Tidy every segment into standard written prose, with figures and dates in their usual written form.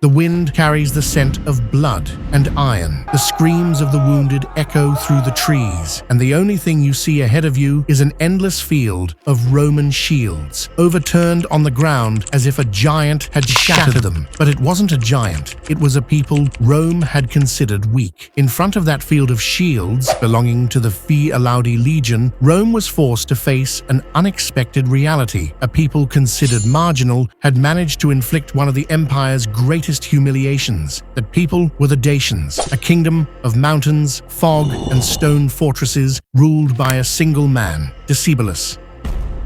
The wind carries the scent of blood and iron. The screams of the wounded echo through the trees, and the only thing you see ahead of you is an endless field of Roman shields, overturned on the ground as if a giant had shattered them. But it wasn't a giant, it was a people Rome had considered weak. In front of that field of shields, belonging to the humiliate legion, Rome was forced to face an unexpected reality. A people considered marginal had managed to inflict one of the empire's greatest humiliations. That people were the Dacians, a kingdom of mountains, fog, and stone fortresses ruled by a single man, Dacian.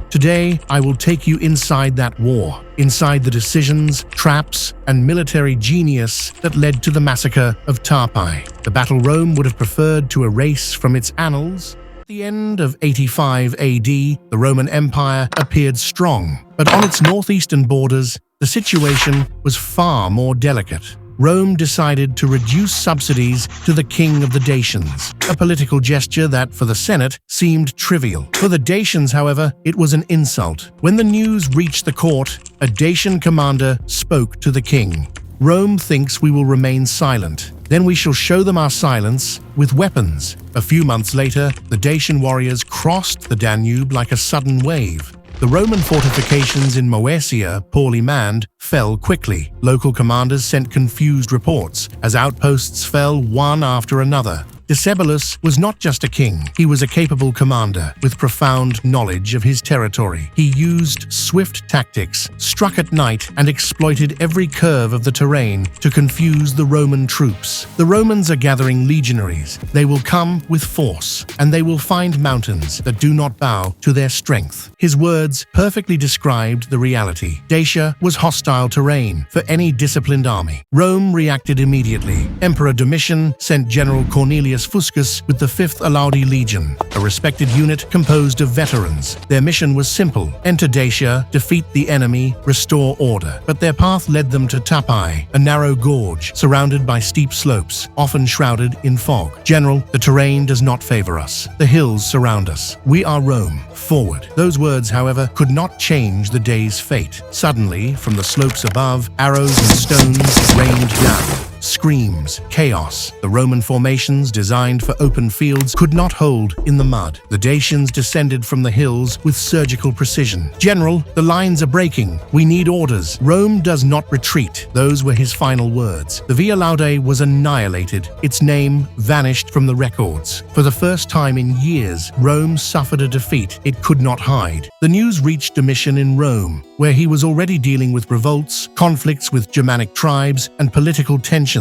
Today, I will take you inside that war, inside the decisions, traps, and military genius that led to the massacre of Tapae, the battle Rome would have preferred to erase from its annals. At the end of 85 AD, the Roman Empire appeared strong, but on its northeastern borders, the situation was far more delicate. Rome decided to reduce subsidies to the king of the Dacians, a political gesture that, for the Senate, seemed trivial. For the Dacians, however, it was an insult. When the news reached the court, a Dacian commander spoke to the king. "Rome thinks we will remain silent. Then we shall show them our silence with weapons." A few months later, the Dacian warriors crossed the Danube like a sudden wave. The Roman fortifications in Moesia, poorly manned, fell quickly. Local commanders sent confused reports as outposts fell one after another. Decebalus was not just a king, he was a capable commander with profound knowledge of his territory. He used swift tactics, struck at night, and exploited every curve of the terrain to confuse the Roman troops. The Romans are gathering legionaries. They will come with force, and they will find mountains that do not bow to their strength. His words perfectly described the reality. Dacia was hostile terrain for any disciplined army. Rome reacted immediately. Emperor Domitian sent General Cornelius Fuscus with the 5th Alaudi Legion, a respected unit composed of veterans. Their mission was simple: enter Dacia, defeat the enemy, restore order. But their path led them to Tapae, a narrow gorge surrounded by steep slopes, often shrouded in fog. "General, the terrain does not favor us. The hills surround us. We are Rome. Forward." Those words, however, could not change the day's fate. Suddenly, from the slopes above, arrows and stones rained down. Screams, chaos. The Roman formations designed for open fields could not hold in the mud. The Dacians descended from the hills with surgical precision. "General, the lines are breaking. We need orders." "Rome does not retreat." Those were his final words. The Via Laude was annihilated. Its name vanished from the records. For the first time in years, Rome suffered a defeat it could not hide. The news reached Domitian in Rome, where he was already dealing with revolts, conflicts with Germanic tribes, and political tensions.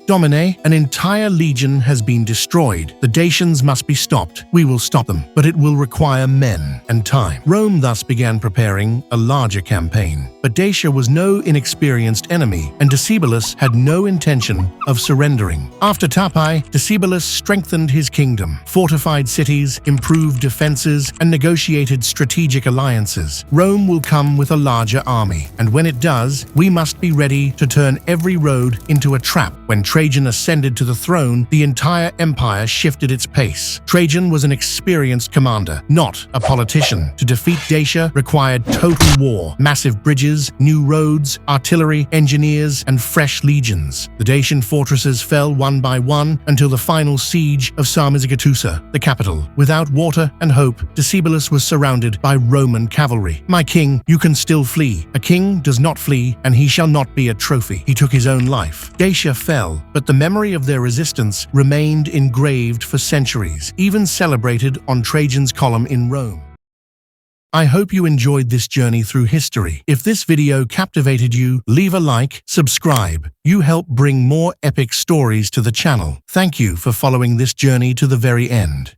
"Domine, an entire legion has been destroyed. The Dacians must be stopped. We will stop them, but it will require men and time." Rome thus began preparing a larger campaign. But Dacia was no inexperienced enemy, and Decebalus had no intention of surrendering. After Tapae, Decebalus strengthened his kingdom, fortified cities, improved defenses, and negotiated strategic alliances. Rome will come with a larger army, and when it does, we must be ready to turn every road into a trap. When Trajan ascended to the throne, the entire empire shifted its pace. Trajan was an experienced commander, not a politician. To defeat Dacia required total war, massive bridges, new roads, artillery, engineers, and fresh legions. The Dacian fortresses fell one by one until the final siege of Sarmizegetusa, the capital. Without water and hope, Decebalus was surrounded by Roman cavalry. "My king, you can still flee. A king does not flee, and he shall not be a trophy." He took his own life. Dacia fell, but the memory of their resistance remained engraved for centuries, even celebrated on Trajan's column in Rome. I hope you enjoyed this journey through history. If this video captivated you, leave a like, subscribe. You help bring more epic stories to the channel. Thank you for following this journey to the very end.